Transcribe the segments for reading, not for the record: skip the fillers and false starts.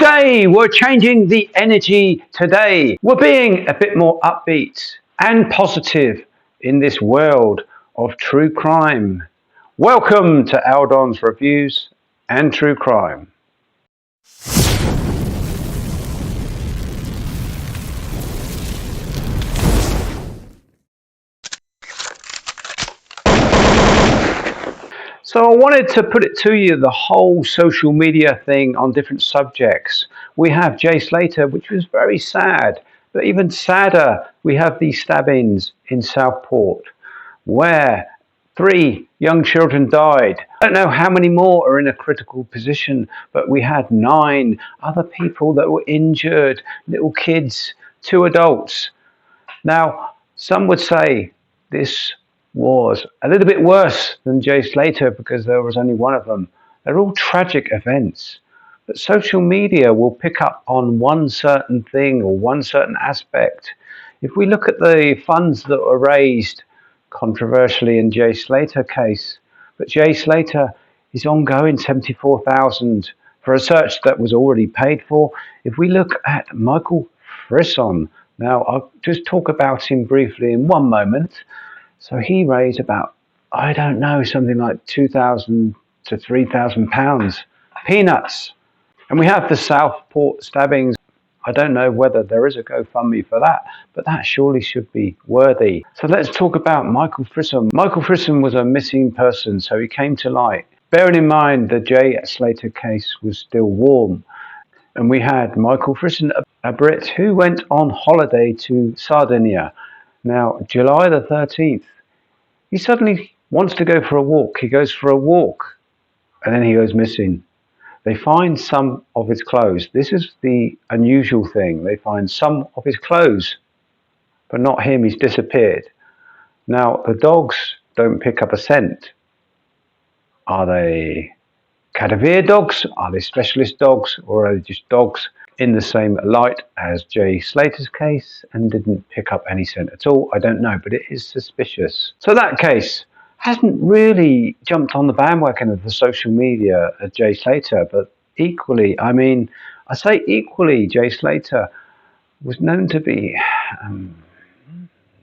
Today, we're changing the energy today. We're being a bit more upbeat and positive in this world of true crime. Welcome to Aldon's Reviews and True Crime. So I wanted to put it to you, the whole social media thing on different subjects. We have Jay Slater, which was very sad, but even sadder, we have these stabbings in Southport, where 3 young children died. I don't know how many more are in a critical position, but we had 9 other people that were injured, little kids, 2 adults. Now, some would say this was a little bit worse than Jay Slater because there was only one of them. They're all tragic events. But social media will pick up on one certain thing or one certain aspect. If we look at the funds that were raised controversially in Jay Slater case, but Jay Slater is ongoing, 74,000 for a search that was already paid for. If we look at Michael Friscon, now I'll just talk about him briefly in one moment. So he raised about, I don't know, something like £2,000 to £3,000. Peanuts. And we have the Southport stabbings. I don't know whether there is a GoFundMe for that, but that surely should be worthy. So let's talk about Michael Friscon. Michael Friscon was a missing person, so he came to light. Bearing in mind the Jay Slater case was still warm. And we had Michael Friscon, a Brit who went on holiday to Sardinia. Now, July the 13th, he suddenly wants to go for a walk. He goes for a walk, and then he goes missing. They find some of his clothes. This is the unusual thing. They find some of his clothes, but not him. He's disappeared. Now, the dogs don't pick up a scent. Are they cadaver dogs? Are they specialist dogs? Or are they just dogs in the same light as Jay Slater's case and didn't pick up any scent at all? I don't know, but it is suspicious. So that case hasn't really jumped on the bandwagon of the social media at Jay Slater, but equally, I say equally, Jay Slater was known to be,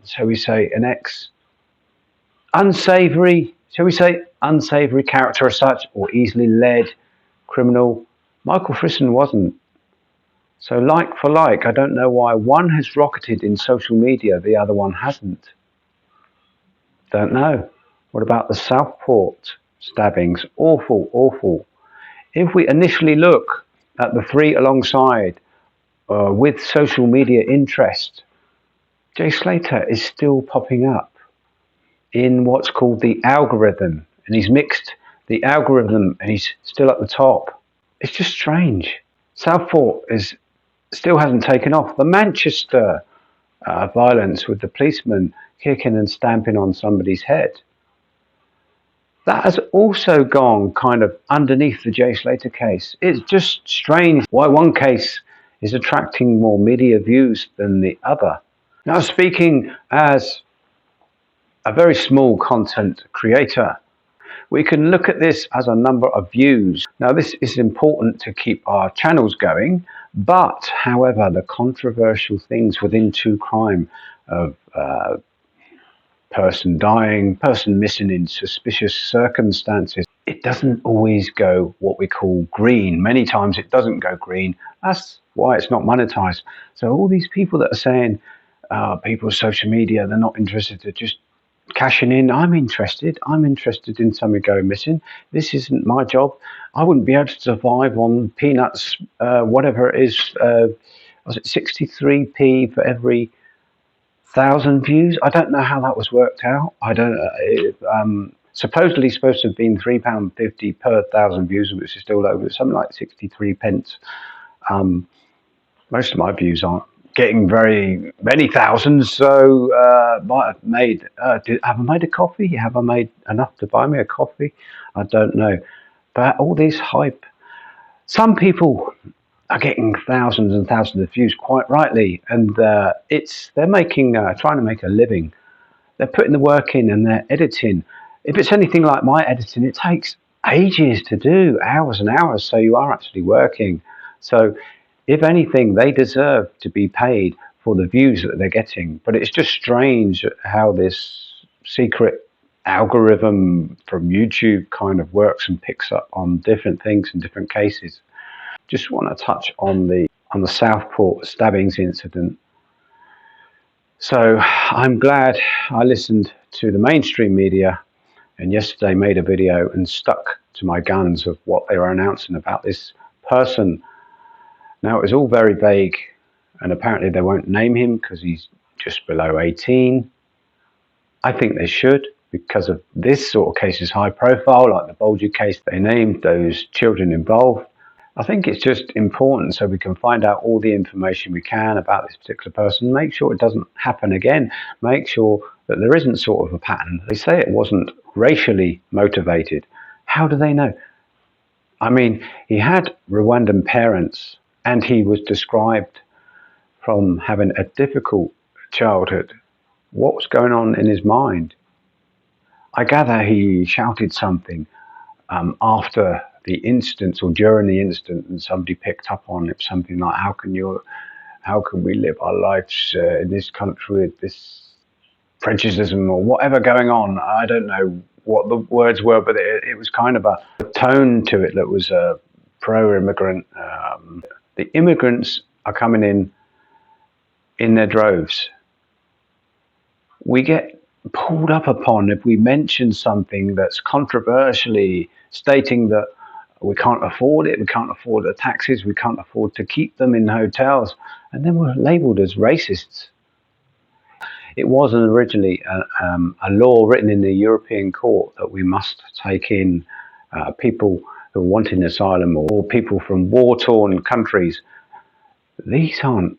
shall we say, an unsavory character as such, or easily led criminal. Michael Friscon wasn't. So like for like, I don't know why one has rocketed in social media, the other one hasn't. Don't know. What about the Southport stabbings? Awful, awful. If we initially look at the 3 alongside with social media interest, Jay Slater is still popping up in what's called the algorithm. And he's mixed the algorithm and he's still at the top. It's just strange. Southport still hasn't taken off. The Manchester violence with the policeman kicking and stamping on somebody's head, that has also gone kind of underneath the Jay Slater case. It's just strange why one case is attracting more media views than the other. Now, speaking as a very small content creator, we can look at this as a number of views. Now, this is important to keep our channels going, but however, the controversial things within true crime of person dying, person missing in suspicious circumstances, it doesn't always go what we call green. Many times it doesn't go green. That's why it's not monetized. So all these people that are saying, people's social media, they're not interested, they're just cashing in. I'm interested in somebody going missing. This isn't my job. I wouldn't be able to survive on peanuts, whatever it is. Was it 63p for every 1,000 views? I don't know how that was worked out. I don't. Supposedly supposed to have been £3.50 per 1,000 views, which is still over something like 63 pence. Most of my views aren't getting very many thousands, so might have made. Have I made a coffee? Have I made enough to buy me a coffee? I don't know. But all this hype, some people are getting thousands and thousands of views, quite rightly, and they're trying to make a living. They're putting the work in and they're editing. If it's anything like my editing, it takes ages to do, hours and hours. So you are actually working. So if anything, they deserve to be paid for the views that they're getting. But it's just strange how this secret algorithm from YouTube kind of works and picks up on different things in different cases. Just want to touch on the Southport stabbings incident. So I'm glad I listened to the mainstream media and yesterday made a video and stuck to my guns of what they were announcing about this person. Now, it was all very vague, and apparently they won't name him because he's just below 18. I think they should, because of this sort of case is high profile, like the Bolger case. They named those children involved. I think it's just important so we can find out all the information we can about this particular person, make sure it doesn't happen again, make sure that there isn't sort of a pattern. They say it wasn't racially motivated. How do they know? I mean, he had Rwandan parents and he was described from having a difficult childhood. What was going on in his mind? I gather he shouted something after the incident or during the incident, and somebody picked up on it, something like, how can we live our lives in this country with this prejudice or whatever going on? I don't know what the words were, but it was kind of a tone to it that was pro-immigrant. The immigrants are coming in their droves. We get pulled up upon if we mention something that's controversially stating that we can't afford it, we can't afford the taxes, we can't afford to keep them in hotels, and then we're labelled as racists. It wasn't originally a law written in the European court that we must take in people who are wanting asylum or people from war-torn countries. These aren't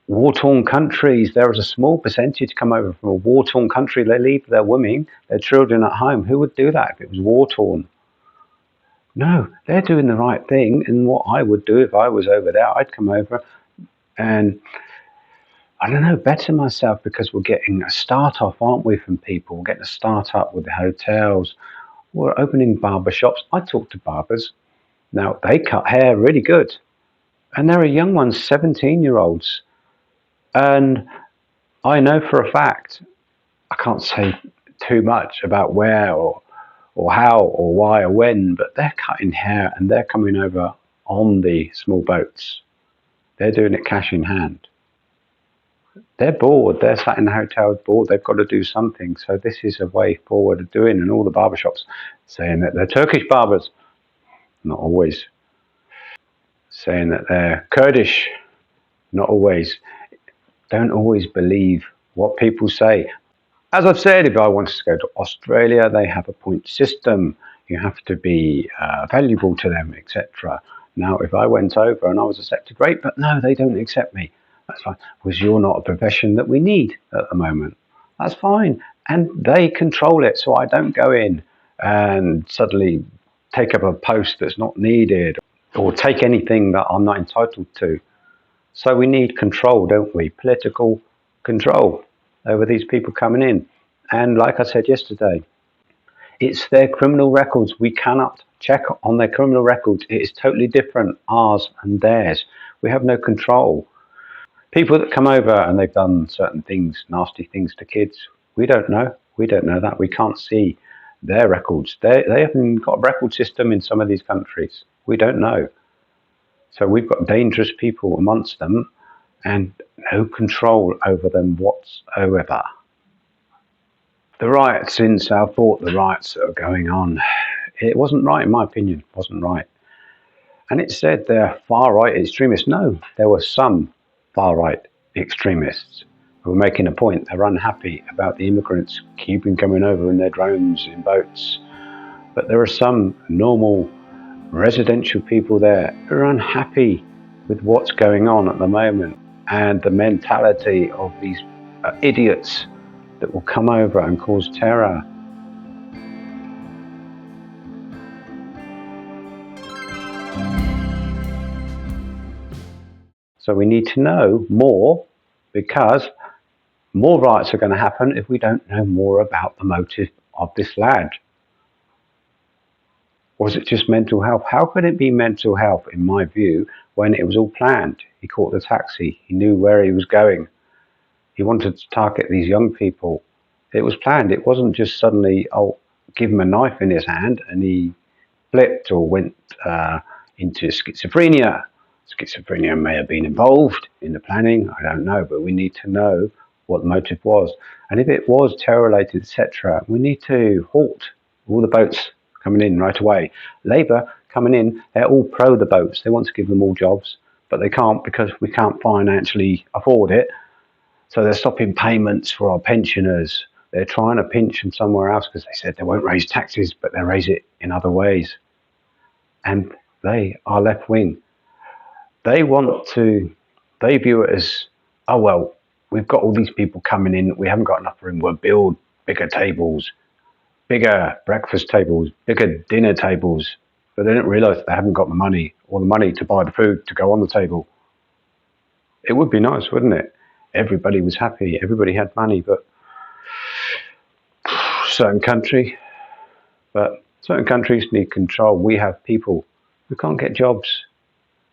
war-torn countries. There is a small percentage come over from a war-torn country. They leave their women, their children at home. Who would do that if it was war-torn? No, they're doing the right thing. And what I would do if I was over there, I'd come over and, I don't know, better myself, because we're getting a start-off, aren't we, from people? We're getting a start-up with the hotels. We're opening barber shops. I talk to barbers. Now, they cut hair really good. And there are young ones, 17-year-olds. And I know for a fact, I can't say too much about where or how or why or when, but they're cutting hair and they're coming over on the small boats. They're doing it cash in hand. They're bored. They're sat in the hotel bored. They've got to do something. So this is a way forward of doing, and all the barbershops saying that they're Turkish barbers. Not always. Saying that they're Kurdish. Not always. Don't always believe what people say. As I've said, if I wanted to go to Australia, they have a point system. You have to be valuable to them, etc. Now, if I went over and I was accepted, great, but no, they don't accept me. That's fine, because you're not a profession that we need at the moment. That's fine. And they control it, so I don't go in and suddenly take up a post that's not needed or take anything that I'm not entitled to. So we need control, don't we? Political control over these people coming in. And like I said yesterday, it's their criminal records. We cannot check on their criminal records. It is totally different, ours and theirs. We have no control. People that come over and they've done certain things, nasty things to kids, we don't know. We don't know that. We can't see their records. They haven't got a record system in some of these countries. We don't know. So we've got dangerous people amongst them and no control over them whatsoever. The riots in Southport, the riots that are going on, it wasn't right, in my opinion. It wasn't right. And it said they're far-right extremists. No, there were some far-right extremists who were making a point. They're unhappy about the immigrants keeping coming over in their drones, in boats. But there are some normal residential people there who are unhappy with what's going on at the moment and the mentality of these idiots that will come over and cause terror. So we need to know more, because more riots are going to happen if we don't know more about the motive of this lad. Was it just mental health? How could it be mental health, in my view, when it was all planned? He caught the taxi. He knew where he was going. He wanted to target these young people. It was planned. It wasn't just suddenly, oh, give him a knife in his hand and he flipped or went into schizophrenia. Schizophrenia may have been involved in the planning. I don't know, but we need to know what the motive was. And if it was terror-related, etc., we need to halt all the boats coming in right away. Labour coming in, they're all pro the boats. They want to give them all jobs, but they can't because we can't financially afford it. So they're stopping payments for our pensioners. They're trying to pinch them somewhere else because they said they won't raise taxes, but they'll raise it in other ways. And they are left wing. They view it as, oh, well, we've got all these people coming in. We haven't got enough room. We'll build bigger tables, bigger breakfast tables, bigger dinner tables. But they don't realise they haven't got the money to buy the food to go on the table. It would be nice, wouldn't it? Everybody was happy. Everybody had money, but certain countries need control. We have people who can't get jobs.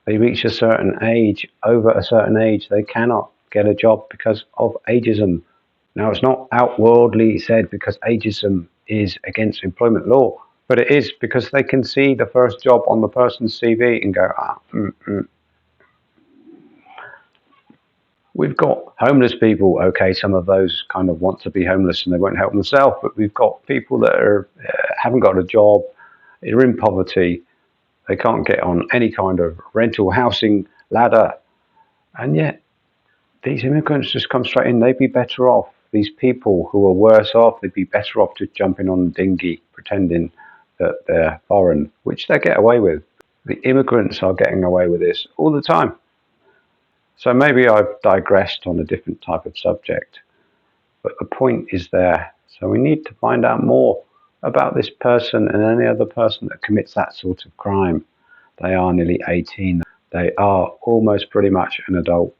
They reach a certain age. Over a certain age, they cannot get a job because of ageism. Now, it's not outwardly said because ageism is against employment law, but it is because they can see the first job on the person's CV and go, We've got homeless people. Okay, some of those kind of want to be homeless and they won't help themselves, but we've got people that haven't got a job, they're in poverty, they can't get on any kind of rental housing ladder, and yet these immigrants just come straight in. They'd be better off. These people who are worse off, they'd be better off just jumping on the dinghy, pretending that they're foreign, which they get away with. The immigrants are getting away with this all the time. So maybe I've digressed on a different type of subject, but the point is there. So we need to find out more about this person and any other person that commits that sort of crime. They are nearly 18. They are almost pretty much an adult.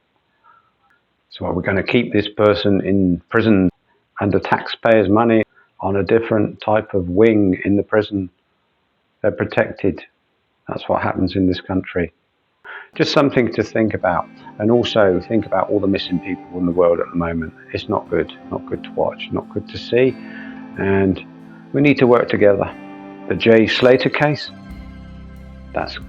So are we going to keep this person in prison under taxpayers' money on a different type of wing in the prison? They're protected. That's what happens in this country. Just something to think about, and also think about all the missing people in the world at the moment. It's not good to watch, not good to see, and we need to work together. The Jay Slater case, that's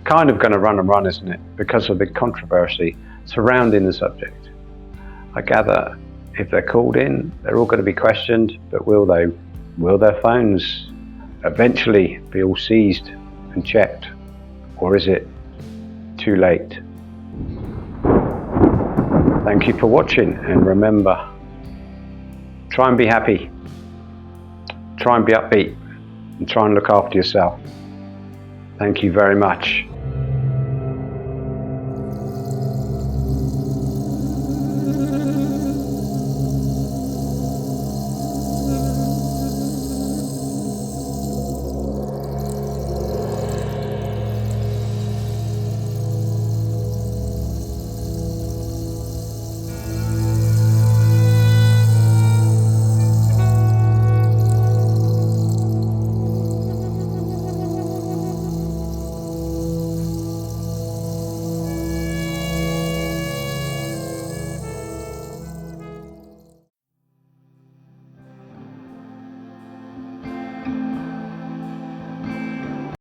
kind of going to run, isn't it, because of the controversy surrounding the subject. I gather if they're called in, they're all going to be questioned, but will their phones eventually be all seized and checked, or is it too late? Thank you for watching, and remember, try and be happy, try and be upbeat, and try and look after yourself. Thank you very much.